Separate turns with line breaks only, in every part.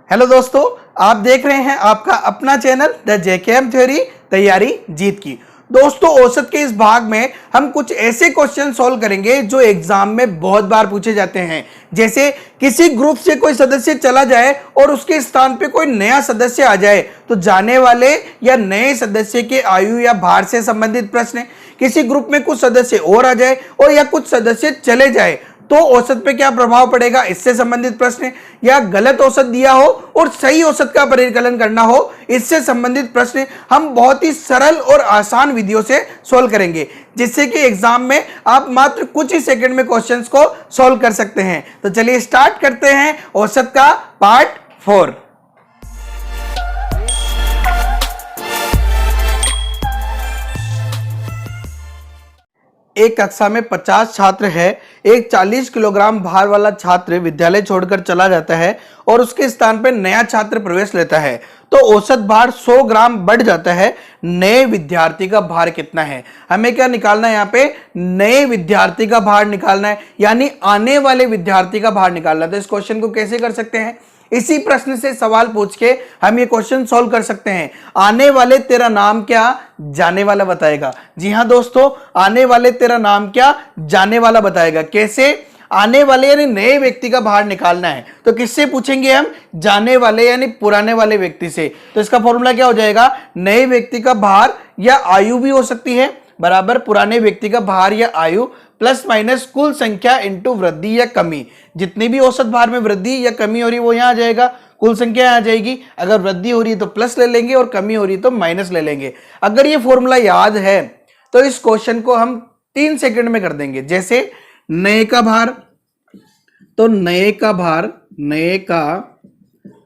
Hello दोस्तों, आप देख रहे हैं आपका अपना चैनल द जेकेएम थ्योरी तैयारी जीत की। दोस्तों, औसत के इस भाग में हम कुछ ऐसे क्वेश्चन सॉल्व करेंगे जो एग्जाम में बहुत बार पूछे जाते हैं। जैसे किसी ग्रुप से कोई सदस्य चला जाए और उसके स्थान पे कोई नया सदस्य आ जाए तो जाने वाले या नए सदस्य के आयु या भार से संबंधित प्रश्न। किसी ग्रुप में कुछ सदस्य और आ जाए और या कुछ सदस्य चले जाए तो औसत पे क्या प्रभाव पड़ेगा, इससे संबंधित प्रश्न। या गलत औसत दिया हो और सही औसत का परिकलन करना हो, इससे संबंधित प्रश्न हम बहुत ही सरल और आसान विधियों से सॉल्व करेंगे, जिससे कि एग्जाम में आप मात्र कुछ ही सेकंड में क्वेश्चंस को सॉल्व कर सकते हैं। तो चलिए स्टार्ट करते हैं औसत का पार्ट 4। एक कक्षा में 50 छात्र है। एक 40 किलोग्राम भार वाला छात्र विद्यालय छोड़कर चला जाता है और उसके स्थान पर नया छात्र प्रवेश लेता है तो औसत भार 100 ग्राम बढ़ जाता है। नए विद्यार्थी का भार कितना है? हमें क्या निकालना है? यहाँ पे नए विद्यार्थी का भार निकालना है, यानी आने वाले विद्यार्थी का भार निकालना है। तो इस क्वेश्चन को कैसे कर सकते हैं? इसी प्रश्न से सवाल पूछ के हम ये क्वेश्चन सॉल्व कर सकते हैं। आने वाले तेरा नाम क्या, जाने वाला बताएगा। जी हां दोस्तों, आने वाले तेरा नाम क्या, जाने वाला बताएगा। कैसे? आने वाले यानी नए व्यक्ति का भार निकालना है तो किससे पूछेंगे हम? जाने वाले यानी पुराने वाले व्यक्ति से। तो इसका फॉर्मूला क्या हो जाएगा? नए व्यक्ति का भार या आयु भी हो सकती है बराबर पुराने व्यक्ति का भार या आयु प्लस माइनस कुल संख्या इंटू वृद्धि या कमी। जितनी भी औसत भार में वृद्धि या कमी हो रही है वो यहाँ आ जाएगा, कुल संख्या आ जाएगी। अगर वृद्धि हो रही है तो प्लस ले लेंगे और कमी हो रही है तो माइनस ले लेंगे। अगर ये फॉर्मूला याद है तो इस क्वेश्चन को हम 3 सेकंड में कर देंगे। जैसे नए का भार, तो नए का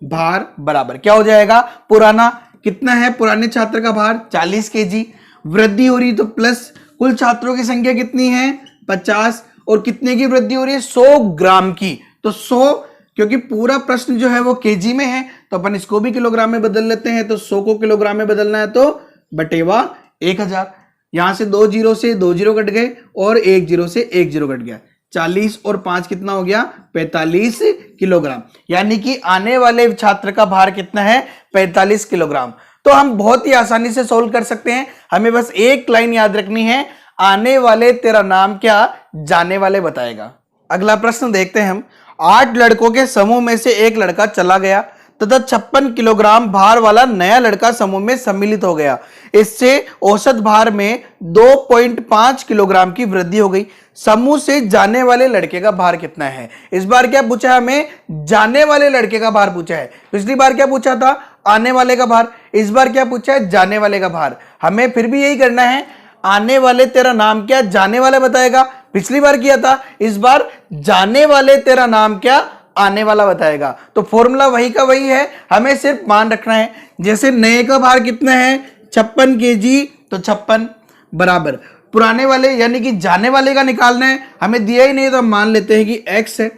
भार बराबर क्या हो जाएगा? पुराना। कितना है पुराने छात्र का भार? 40 केजी। वृद्धि हो रही तो प्लस कुल छात्रों की संख्या कितनी है? 50। और कितने की वृद्धि हो रही है? 100 ग्राम की। तो 100, क्योंकि पूरा प्रश्न जो है वो केजी में है तो अपन इसको भी किलोग्राम में बदल लेते हैं। तो 100 को किलोग्राम में बदलना है तो बटेवा 1000। यहां से 2 जीरो से 2 जीरो कट गए और 1 जीरो से 1 जीरो कट गया। 40 और 5 कितना हो गया? 45 किलोग्राम। यानी कि आने वाले छात्र का भार कितना है? 45 किलोग्राम। तो हम बहुत ही आसानी से सोल्व कर सकते हैं। हमें बस एक लाइन याद रखनी है, आने वाले तेरा नाम क्या, जाने वाले बताएगा। अगला प्रश्न देखते हैं हम। 8 लड़कों के समूह में से एक लड़का चला गया तथा 56 किलोग्राम भार वाला नया लड़का समूह में सम्मिलित हो गया। इससे औसत भार में 2.5 किलोग्राम की वृद्धि हो गई। समूह से जाने वाले लड़के का भार कितना है? इस बार क्या पूछा है हमें? जाने वाले लड़के का भार पूछा है। पिछली बार क्या पूछा था? आने वाले का भार। इस बार क्या पूछा है? जाने वाले का भार। हमें फिर भी यही करना है, आने वाले तेरा नाम क्या, जाने वाला बताएगा। पिछली बार किया था, इस बार जाने वाले तेरा नाम क्या, आने वाला बताएगा। तो फॉर्मूला वही का वही है, हमें सिर्फ मान रखना है। जैसे नए का भार कितना है? 56 केजी, तो 56 बराबर पुराने वाले यानी कि जाने वाले का निकालना है। हमें दिया ही नहीं तो हम मान लेते हैं कि x है।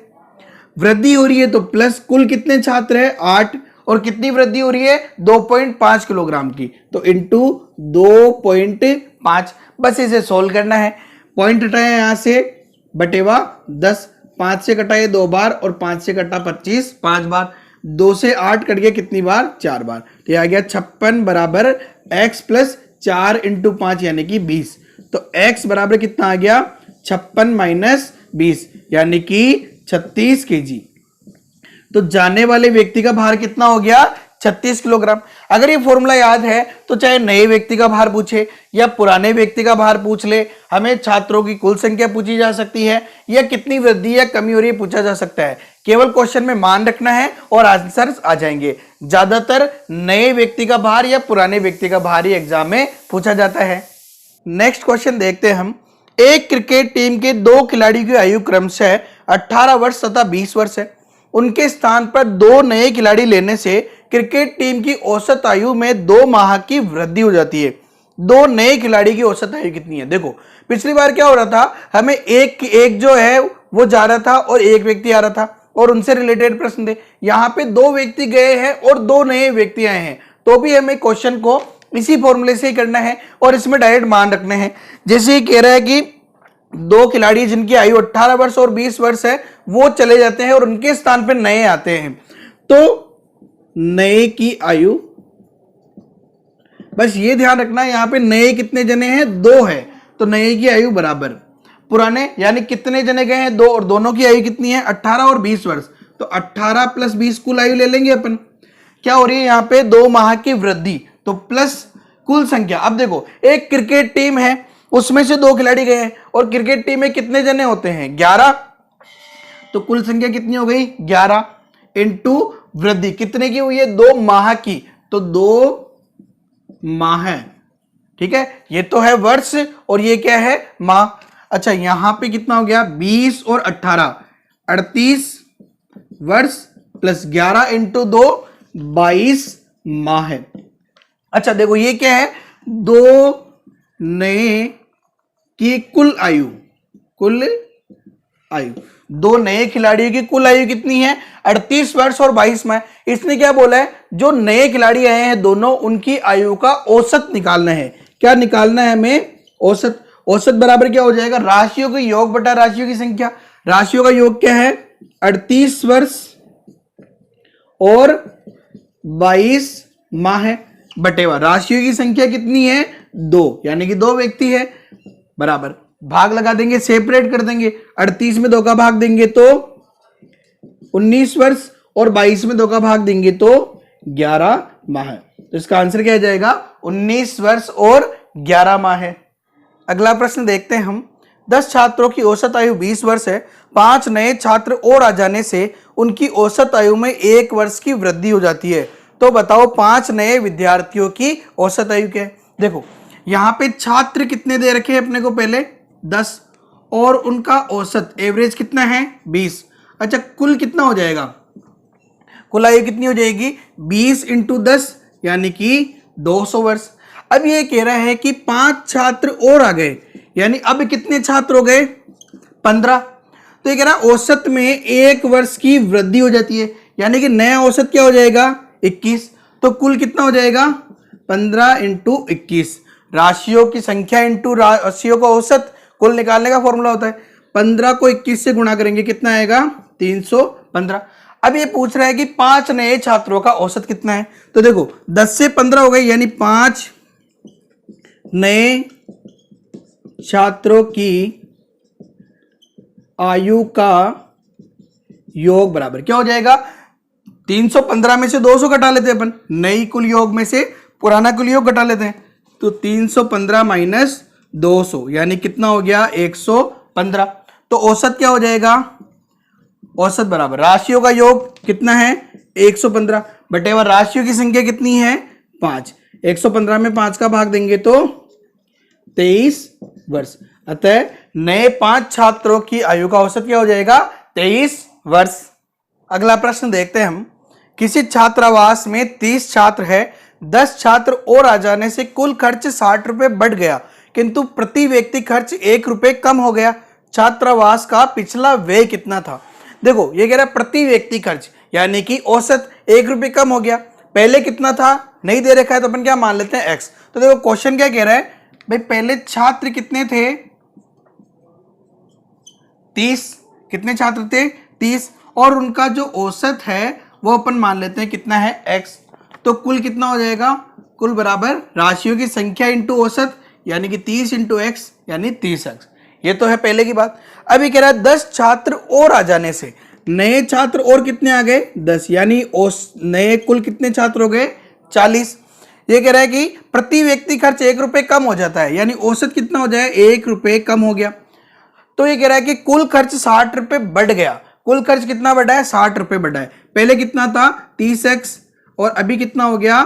वृद्धि हो रही है तो प्लस कुल कितने छात्र है? 8। और कितनी वृद्धि हो रही है? 2.5 किलोग्राम की। तो इंटू 2.5। बस इसे सोल्व करना है। पॉइंट हटाया यहां से, बटेवा 10। 5 से कटाए 2 बार और 5 से कटा 25 5 बार। 2 से 8 कट गया कितनी बार? 4 बार। तो आ गया 56 बराबर x प्लस 4 इंटू 5 यानी कि 20। तो x बराबर कितना आ गया? 56 माइनस 20 यानी कि 36 केजी। तो जाने वाले व्यक्ति का भार कितना हो गया? 36 किलोग्राम। अगर ये फॉर्मूला याद है तो चाहे नए व्यक्ति का भार पूछे या पुराने व्यक्ति का भार पूछ ले, हमें छात्रों की कुल संख्या पूछी जा सकती है या कितनी वृद्धि या कमी हो रही है पूछा जा सकता है। केवल क्वेश्चन में मान रखना है और आंसर आ जाएंगे। ज्यादातर नए व्यक्ति का भार या पुराने व्यक्ति का भार ही एग्जाम में पूछा जाता है। नेक्स्ट क्वेश्चन देखते हैं हम। एक क्रिकेट टीम के 2 खिलाड़ी की आयु क्रमशः 18 वर्ष तथा 20 वर्ष है। उनके स्थान पर 2 नए खिलाड़ी लेने से क्रिकेट टीम की औसत आयु में 2 माह की वृद्धि हो जाती है। 2 नए खिलाड़ी की औसत आयु कितनी है? देखो पिछली बार क्या हो रहा था, हमें एक जो है वो जा रहा था और एक व्यक्ति आ रहा था और उनसे रिलेटेड प्रश्न थे। यहाँ पे 2 व्यक्ति गए हैं और 2 नए व्यक्ति आए हैं, तो भी हमें क्वेश्चन को इसी फॉर्मूले से ही करना है और इसमें डायरेक्ट मान रखने हैं। जैसे ये कह रहा है कि 2 खिलाड़ी जिनकी आयु 18 वर्ष और 20 वर्ष है वो चले जाते हैं और उनके स्थान पर नए आते हैं। तो नए की आयु, बस ये ध्यान रखना यहां पे नए कितने जने हैं, 2 है, तो नए की आयु बराबर पुराने, यानी कितने जने गए हैं, 2, और दोनों की आयु कितनी है, 18 और 20 वर्ष, तो 18 प्लस 20 कुल आयु ले लेंगे अपन। क्या हो रही है यहाँ पे, 2 माह की वृद्धि, तो प्लस कुल संख्या। अब देखो एक क्रिकेट टीम है, उसमें से 2 खिलाड़ी गए हैं, और क्रिकेट टीम में कितने जने होते हैं, 11, तो कुल संख्या कितनी हो गई, 11 इंटू वृद्धि कितने की हुई है, 2 माह की, तो 2 माह है, ठीक है, ये तो है वर्ष और ये क्या है, माह। अच्छा यहां पे कितना हो गया, 20 और 18, 38 वर्ष प्लस 11 इंटू 2, 22 माह है। अच्छा देखो ये क्या है, 2 नए की कुल आयु, कुल आयु, 2 नए खिलाड़ियों की कुल आयु कितनी है, 38 वर्ष और 22 माह। इसने क्या बोला है, जो नए खिलाड़ी आए हैं दोनों, उनकी आयु का औसत निकालना है। क्या निकालना है हमें, औसत। औसत बराबर क्या हो जाएगा, राशियों का योग बटा राशियों की संख्या। राशियों का योग क्या है, 38 वर्ष और 22 माह है, बटेवा राशियों की संख्या कितनी है, 2, यानी कि 2 व्यक्ति है, बराबर भाग लगा देंगे, सेपरेट कर देंगे, 38 में 2 का भाग देंगे तो 19 वर्ष और 22 में 2 का भाग देंगे तो 11 माह है। तो इसका आंसर क्या आ जाएगा, 19 वर्ष और 11 माह है। अगला प्रश्न देखते हैं हम। 10 छात्रों की औसत आयु 20 वर्ष है, 5 नए छात्र और आ जाने से उनकी औसत आयु में 1 वर्ष की वृद्धि हो जाती है। तो बताओ 5 नए विद्यार्थियों की औसत आयु क्या है। देखो यहां पे छात्र कितने दे रखे हैं अपने को, पहले 10, और उनका औसत एवरेज कितना है, 20। अच्छा कुल कितना हो जाएगा, कुल आयु कितनी हो जाएगी, 20 इंटू 10 यानी कि 200 वर्ष। अब ये कह रहा है कि 5 छात्र और आ गए, यानी अब कितने छात्र हो गए, 15। तो ये कह रहा है औसत में 1 वर्ष की वृद्धि हो जाती है, यानी कि नया औसत क्या हो जाएगा, 21। तो कुल कितना हो जाएगा, 15 इंटू 21, राशियों की संख्या इंटू राशियों का औसत, कुल निकालने का फॉर्मूला होता है। 15 को 21 से गुणा करेंगे, कितना आएगा, 315। अब ये पूछ रहा है कि 5 नए छात्रों का औसत कितना है। तो देखो 10 से 15 हो गए, यानी 5 नए छात्रों की आयु का योग बराबर क्या हो जाएगा, 315 में से 200 घटा लेते हैं अपन, नई कुल योग में से पुराना कुल योग घटा लेते हैं, तो 315 माइनस 200 यानी कितना हो गया, 115। तो औसत क्या हो जाएगा, औसत बराबर राशियों का योग कितना है, 115 बटेवा राशियों की संख्या कितनी है, 5। 115 में 5 का भाग देंगे तो 23 वर्ष। अतः नए 5 छात्रों की आयु का औसत क्या हो जाएगा, 23 वर्ष। अगला प्रश्न देखते हैं हम। किसी छात्रावास में 30 छात्र है, 10 छात्र और आ जाने से कुल खर्च 60 रुपए बढ़ गया, किंतु प्रति व्यक्ति खर्च 1 रुपए कम हो गया। छात्रावास का पिछला व्यय कितना था। देखो ये कह रहा है प्रति व्यक्ति खर्च, यानी कि औसत 1 रुपए कम हो गया। पहले कितना था नहीं दे रखा है, तो अपन क्या मान लेते हैं, x। तो देखो क्वेश्चन क्या कह रहा है भाई, पहले छात्र कितने थे, 30। कितने छात्र थे, 30, और उनका जो औसत है वो अपन मान लेते हैं कितना है, x। तो कुल कितना हो जाएगा, कुल बराबर राशियों की संख्या इंटू औसत, यानी कि 30 इंटू x यानी 30x। ये तो है पहले की बात। अभी कह रहा है 10 छात्र और आ जाने से, नए छात्र और कितने आ गए, 10, यानी नए कुल कितने छात्र हो गए, 40। ये कह रहा है कि प्रति व्यक्ति खर्च 1 रुपए कम हो जाता है, यानी औसत कितना हो जाए, 1 रुपए कम हो गया। तो ये कह रहा है कि कुल खर्च 60 रुपए बढ़ गया। कुल खर्च कितना बढ़ा है, 60 रुपए बढ़ा है। पहले कितना था, 30x, और अभी कितना हो गया,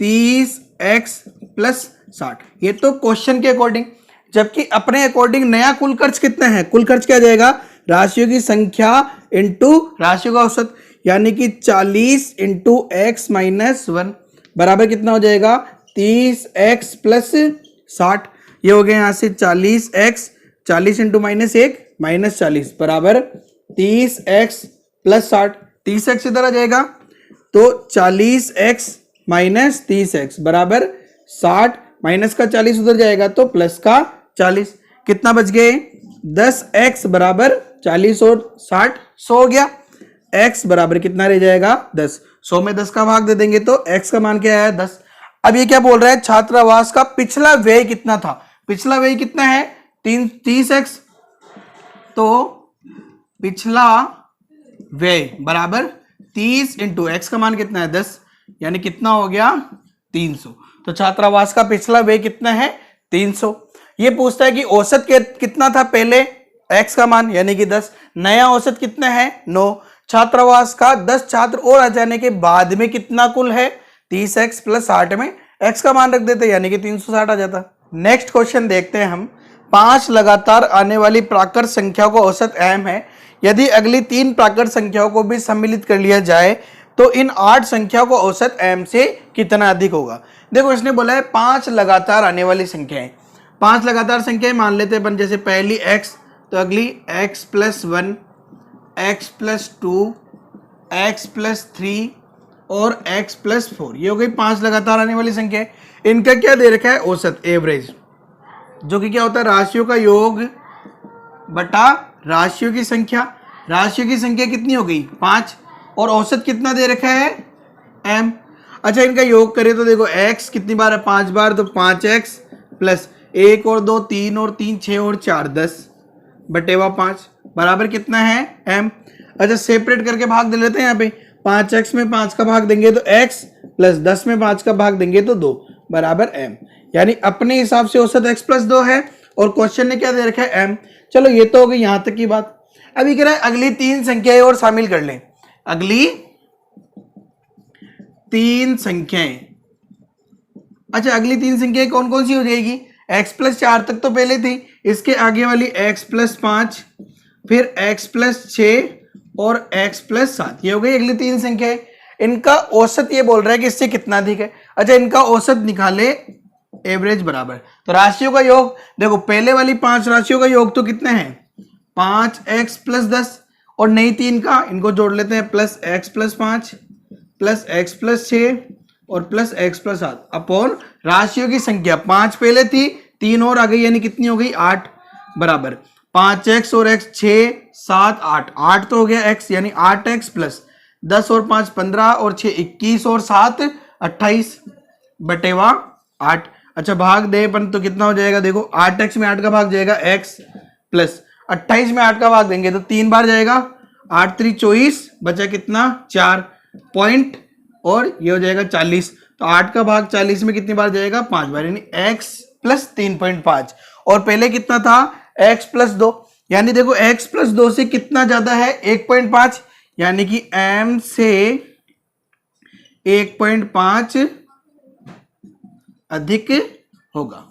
30x प्लस 60। ये तो क्वेश्चन के अकॉर्डिंग, जबकि अपने अकॉर्डिंग नया कुल खर्च कितना है, कुल खर्च क्या जाएगा, राशियों की संख्या इंटू राशियों का औसत, यानी कि 40 इंटू x माइनस 1 बराबर कितना हो जाएगा, 30x प्लस 60। ये हो गया यहाँ से 40x, 40 इंटू माइनस 1 माइनस 40 बराबर 30x प्लस 60। 30x इधर आ जाएगा, तो 40x माइनस 30x बराबर 60, माइनस का 40 उधर जाएगा तो प्लस का 40। कितना बच गए, 10x बराबर 40 और 60 100 हो गया। x बराबर कितना रह जाएगा 10। 100 में 10 का भाग दे देंगे तो x का मान क्या है 10। अब ये क्या बोल रहा है, छात्रावास का पिछला व्यय कितना था। पिछला व्यय कितना है 30x, तो पिछला व्यय बराबर 30 इंटू एक्स का मान कितना है 10, यानी कितना हो गया 300। तो छात्रावास का पिछला व्यय कितना है 300। ये पूछता है कि औसत कितना था पहले, x का मान यानी कि 10, नया औसत कितना है 9। छात्रावास का 10 छात्र और आ जाने के बाद में कितना कुल है 30x प्लस 60 में x का मान रख देते यानी कि 360 आ जाता। नेक्स्ट क्वेश्चन देखते हैं हम। 5 लगातार आने वाली प्राकृत संख्याओं का औसत m है। यदि अगली 3 प्राकृत संख्याओं को भी सम्मिलित कर लिया जाए तो इन 8 संख्याओं का औसत m से कितना अधिक होगा। देखो इसने बोला है 5 लगातार आने वाली संख्याएं। 5 लगातार संख्याएं मान लेते हैं अपन, जैसे पहली x, तो अगली x plus 1, x plus 2, x plus 3 और x प्लस 4। ये हो गई 5 लगातार आने वाली संख्या। इनका क्या दे रखा है औसत, एवरेज, जो कि क्या होता है राशियों का योग बटा राशियों की संख्या। राशियों की संख्या कितनी हो गई 5 और औसत कितना दे रखा है m। अच्छा इनका योग करें तो देखो x कितनी बार है 5 बार, तो 5x प्लस 1 और 2 3 और 3 6 और 4 10 बटेवा 5 बराबर कितना है m। अच्छा सेपरेट करके भाग दे लेते हैं। यहाँ पे 5x में 5 का भाग देंगे तो x प्लस 10 में 5 का भाग देंगे तो 2 बराबर m। यानी अपने हिसाब से औसत x प्लस 2 है और क्वेश्चन ने क्या दे रखा है m। चलो ये तो हो गई यहां तक की बात। अभी कह रहा है अगली 3 संख्याएं और शामिल कर लें। अगली 3 संख्याएं, अच्छा अगली 3 संख्याएं कौन कौन सी हो जाएगी, x प्लस 4 तक तो पहले थी, इसके आगे वाली x प्लस 5, फिर x प्लस 6 और x प्लस 7, ये हो गई अगली 3 संख्याएं। इनका औसत ये बोल रहा है कि इससे कितना अधिक है। अच्छा इनका औसत निकाले एवरेज बराबर, तो राशियों का योग देखो पहले वाली 5 राशियों का योग तो कितना है 5x प्लस 10 और नई 3 का, इनको जोड़ लेते हैं plus x plus 5 plus x plus 6 और प्लस x प्लस 7 अपॉन राशियों की संख्या 5 पहले थी 3 और आ गई यानी कितनी हो गई 8 बराबर 5x और x 6 7 8, 8 तो हो गया x यानी 8x प्लस 10 और 5 15 और 6 21 और 7 28 बटेवा 8। अच्छा भाग दे अपन तो कितना हो जाएगा, देखो 8x में 8 का भाग जाएगा x प्लस 28 में 8 का भाग देंगे तो 3 बार जाएगा 8 3 24, बचा कितना 4 पॉइंट और ये हो जाएगा 40। तो 8 का भाग 40 में कितनी बार जाएगा 5 बार, यानी x प्लस 3.5 और पहले कितना था x प्लस 2, यानी देखो x प्लस 2 से कितना ज्यादा है 1.5, यानी कि m से 1.5 अधिक होगा,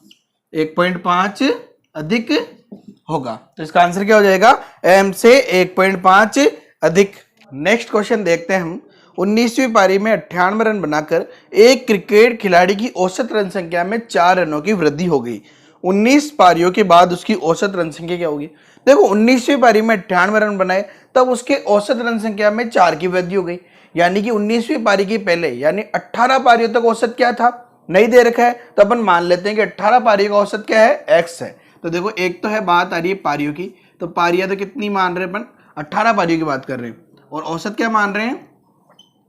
1.5 अधिक होगा। तो इसका आंसर क्या हो जाएगा m से 1.5 अधिक। नेक्स्ट क्वेश्चन देखते हैं हम। 19वीं पारी में 98 रन बनाकर एक क्रिकेट खिलाड़ी की औसत रन संख्या में 4 रनों की वृद्धि हो गई। 19 पारियों के बाद उसकी औसत रन संख्या क्या होगी। देखो 19वीं पारी में 98 रन बनाए तब उसके औसत रन संख्या में 4 की वृद्धि हो गई, यानी कि 19वीं पारी के पहले यानी 18 पारियों तक औसत क्या था नहीं दे रखा है, तो अपन मान लेते हैं कि 18 पारियों का औसत क्या है x है। तो देखो एक तो है बात आ रही है पारियों की, तो पारियां तो कितनी मान रहे हैं अपन 18 पारियों की बात कर रहे हैं और औसत क्या मान रहे हैं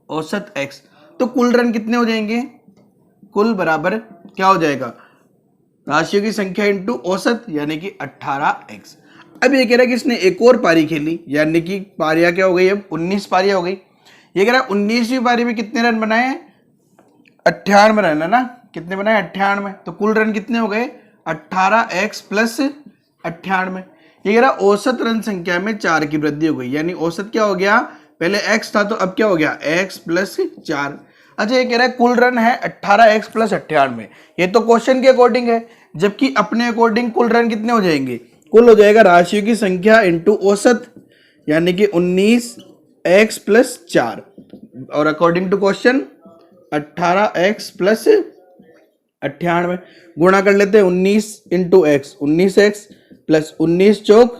औसत x। तो कुल रन कितने हो जाएंगे, कुल बराबर क्या हो जाएगा राशियों की संख्या इंटू औसत यानी कि 18x। अब ये कह रहा है कि इसने एक और पारी खेली यानी कि पारियां क्या हो गई अब 19 पारियां हो गई। ये कह रहा है 19वीं पारी में कितने रन बनाए 98 रन है ना, कितने बनाए 98, तो कुल रन कितने हो गए 18x प्लस 98। ये कह रहा औसत रन संख्या में 4 की वृद्धि हो गई, यानी औसत क्या हो गया पहले x था तो अब क्या हो गया x प्लस 4। अच्छा ये कह रहा है कुल रन है 18x प्लस 98, ये तो क्वेश्चन के अकॉर्डिंग है, जबकि अपने अकॉर्डिंग कुल रन कितने हो जाएंगे, कुल हो जाएगा राशियों की संख्या इंटू औसत यानी कि 19x प्लस 4 और according to question 18x plus 98 गुणा कर लेते हैं 19 इंटू एक्स 19x प्लस 19 चौक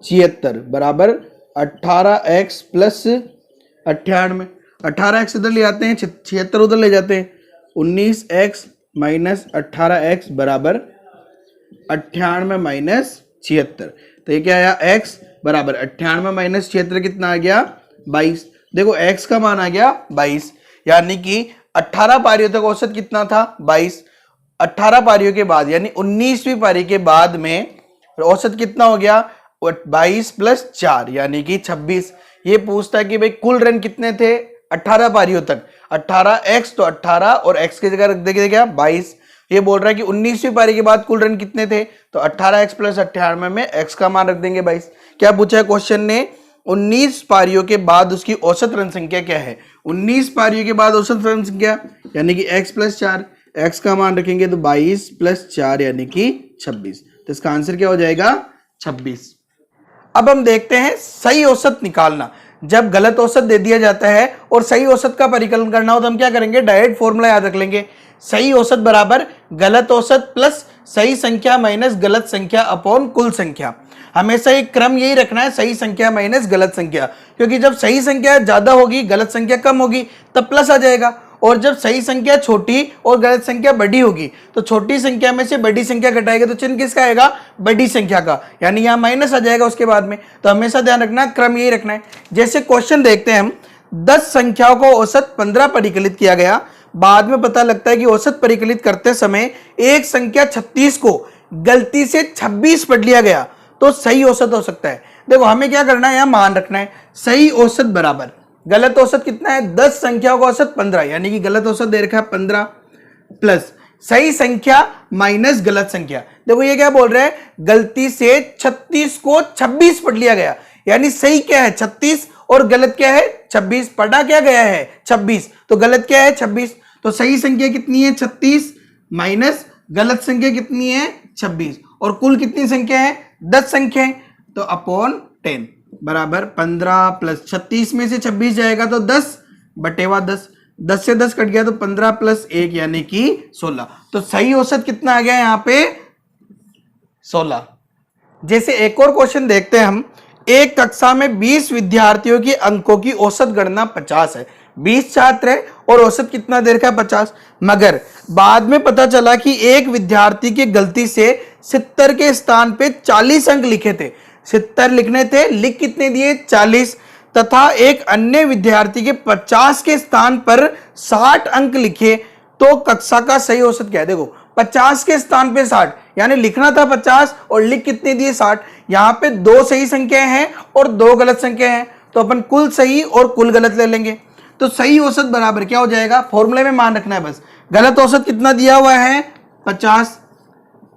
76 बराबर 18x प्लस 98। 18x इधर ले जाते हैं 76 उधर ले जाते हैं 19x माइनस 18x बराबर 98 माइनस 76। तो ये क्या आया x बराबर 98 माइनस 76 कितना आ गया 22। देखो x का मान आ गया 22, यानी कि 18 पारियों तक औसत कितना था 22। 18 पारियों के बाद यानी 19वीं पारी के बाद में औसत कितना हो गया 22 + 4 यानी कि 26। ये पूछता है कि भाई कुल रन कितने थे 18 पारियों तक, 18x तो 18 और x की जगह रख देंगे क्या 22। ये बोल रहा है कि 19वीं पारी के बाद कुल रन कितने थे, तो 18x + 98 में x का मान रख देंगे 22। क्या पूछा है क्वेश्चन ने, 19 पारियों के बाद उसकी औसत रन संख्या क्या है। 19 पारियों के बाद औसत रन संख्या यानी कि x + 4, x का मान रखेंगे तो 22 + 4 यानी कि 26। तो इसका आंसर क्या हो जाएगा 26। अब हम देखते हैं सही औसत निकालना। जब गलत औसत दे दिया जाता है और सही औसत का परिकलन करना हो तो हम क्या करेंगे, डायरेक्ट फॉर्मूला याद रख लेंगे। सही औसत बराबर गलत औसत प्लस सही संख्या माइनस गलत संख्या अपॉन कुल संख्या। हमेशा एक क्रम यही रखना है, सही संख्या माइनस गलत संख्या, क्योंकि जब सही संख्या ज्यादा होगी गलत संख्या कम होगी तब प्लस आ जाएगा, और जब सही संख्या छोटी और गलत संख्या बड़ी होगी तो छोटी संख्या में से बड़ी संख्या घटाएगा तो चिन्ह किसका आएगा, बड़ी संख्या का, यानी यहाँ माइनस आ जाएगा उसके बाद में। तो हमेशा ध्यान रखना, क्रम यही रखना है। जैसे क्वेश्चन देखते हैं हम, 10 संख्याओं को औसत 15 परिकलित किया गया, बाद में पता लगता है कि औसत परिकलित करते समय एक संख्या 36 को गलती से 26 पढ़ लिया गया, तो सही औसत हो सकता है। देखो हमें क्या करना है, यहाँ मान रखना है, सही औसत बराबर गलत औसत कितना है, 10 संख्याओं का औसत 15, यानी कि गलत औसत दे रखा है 15 प्लस सही संख्या माइनस गलत संख्या। देखो ये क्या बोल रहे हैं, गलती से 36 को 26 पढ़ लिया गया, यानी सही क्या है 36 और गलत क्या है 26, पढ़ा क्या गया है 26, तो गलत क्या है 26। तो सही संख्या कितनी है 36 माइनस गलत संख्या कितनी है 26, और कुल कितनी संख्या है 10 संख्या है, तो अपॉन 10 बराबर 15 प्लस 36 में से 26 जाएगा तो 10 बटेवा 10, 10 से 10 कट गया तो 15 + 1 यानी कि 16। तो सही औसत कितना आ गया यहाँ पे 16। जैसे एक और क्वेश्चन देखते हैं हम, एक कक्षा में 20 विद्यार्थियों के अंकों की औसत गणना 50 है, 20 छात्र है और औसत कितना दे रखा है 50, मगर बाद में पता चला कि एक विद्यार्थी की गलती से 70 के स्थान पे 40 अंक लिखे थे, 70 लिखने थे, लिख कितने दिए 40, तथा एक अन्य विद्यार्थी के 50 के स्थान पर 60 अंक लिखे, तो कक्षा का सही औसत क्या है। देखो 50 के स्थान पे 60, यानी लिखना था 50 और लिख कितने दिए 60, यहाँ पे 2 सही संख्याएं हैं और 2 गलत संख्याएं हैं, तो अपन कुल सही और कुल गलत ले लेंगे। तो सही औसत बराबर क्या हो जाएगा, फॉर्मूले में मान रखना है बस, गलत औसत कितना दिया हुआ है 50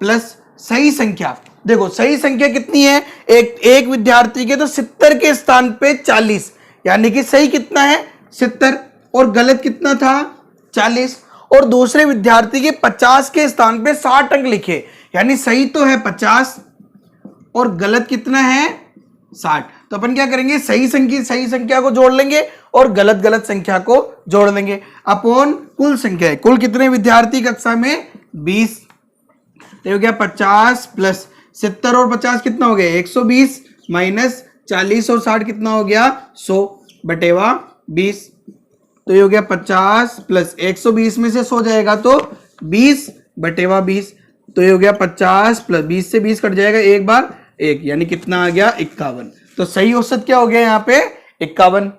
प्लस सही संख्या। देखो सही संख्या कितनी है, एक विद्यार्थी के तो 70 के स्थान पे 40, यानी कि सही कितना है 70 और गलत कितना था 40, और दूसरे विद्यार्थी के 50 के स्थान पे 60 अंक लिखे, यानी सही तो है 50 और गलत कितना है 60। तो अपन क्या करेंगे, सही संख्या को जोड़ लेंगे और गलत संख्या को जोड़ लेंगे अपॉन कुल संख्या है। कुल कितने विद्यार्थी कक्षा में 20, तो हो गया 50 प्लस 70 और 50 कितना हो गया 120 माइनस 40 और 60 कितना हो गया 100 बटेवा 20, तो ये हो गया 50 प्लस 120 में से 100 जाएगा तो 20 बटेवा 20, तो ये हो गया 50 प्लस 20 से 20 कट जाएगा एक बार 1, यानी कितना आ गया 51। तो सही औसत क्या हो गया यहाँ पे 51।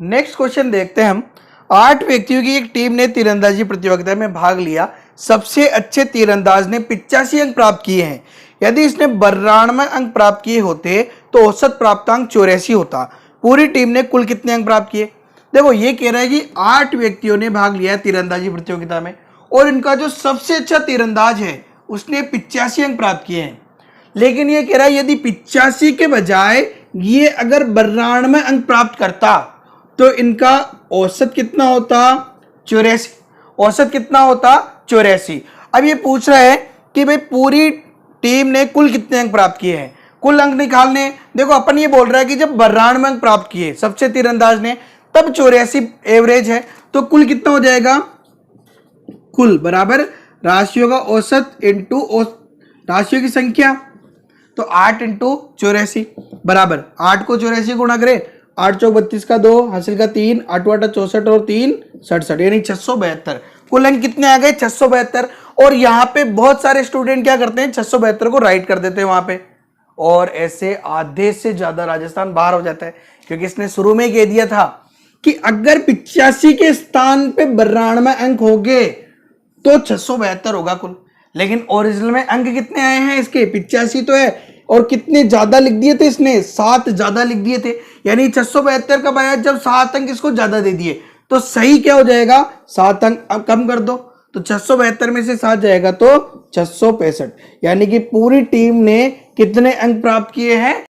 नेक्स्ट क्वेश्चन देखते हैं हम, 8 व्यक्तियों की एक टीम ने तीरंदाजी प्रतियोगिता में भाग लिया, सबसे अच्छे तीरंदाज ने 85 अंक प्राप्त किए हैं, यदि इसने 92 अंक प्राप्त किए होते तो औसत प्राप्तांक 84 होता, पूरी टीम ने कुल कितने अंक प्राप्त किए। देखो ये कह रहा है कि 8 व्यक्तियों ने भाग लिया है तीरंदाजी प्रतियोगिता में और इनका जो सबसे अच्छा तीरंदाज है उसने 85 अंक प्राप्त किए हैं, लेकिन ये कह रहा है यदि 85 के बजाय ये अगर 92 अंक प्राप्त करता तो इनका औसत कितना होता 84, औसत कितना होता 84। अब ये पूछ रहा है कि भाई पूरी टीम ने कुल कितने अंक प्राप्त किए हैं, कुल अंक निकालने। देखो अपन ये बोल रहा है कि जब 92 अंक प्राप्त किए सबसे तीरंदाज ने तब 84 एवरेज है, तो कुल कितना हो जाएगा, कुल बराबर राशियों का औसत इंटू राशियों की संख्या, तो 8 इंटू 84 बराबर 8 को 84 गुणा करें, 8 चौक 32 का 2 हासिल का 3, 8 8 64 और 3 67, यानी 672। कुल अंक कितने आ गए 672। और यहाँ पे बहुत सारे स्टूडेंट क्या करते हैं 672 को राइट कर देते हैं वहां पे, और ऐसे आधे से ज्यादा राजस्थान बाहर हो जाता है, क्योंकि इसने शुरू में ही कह दिया था कि अगर 85 के स्थान पे 92 अंक होंगे तो 672 होगा कुल। लेकिन ओरिजिनल में अंक कितने आए हैं इसके? 85 तो है, और कितने ज्यादा लिख दिए थे इसने? 7 ज्यादा लिख दिए थे, यानी 672 कब आया? जब 7 अंक इसको ज्यादा दे दिए। तो सही क्या हो जाएगा? 7 अंक। अब कम कर दो तो 672 में से 7 जाएगा तो 665, यानी कि पूरी टीम ने कितने अंक प्राप्त किए हैं?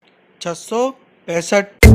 665।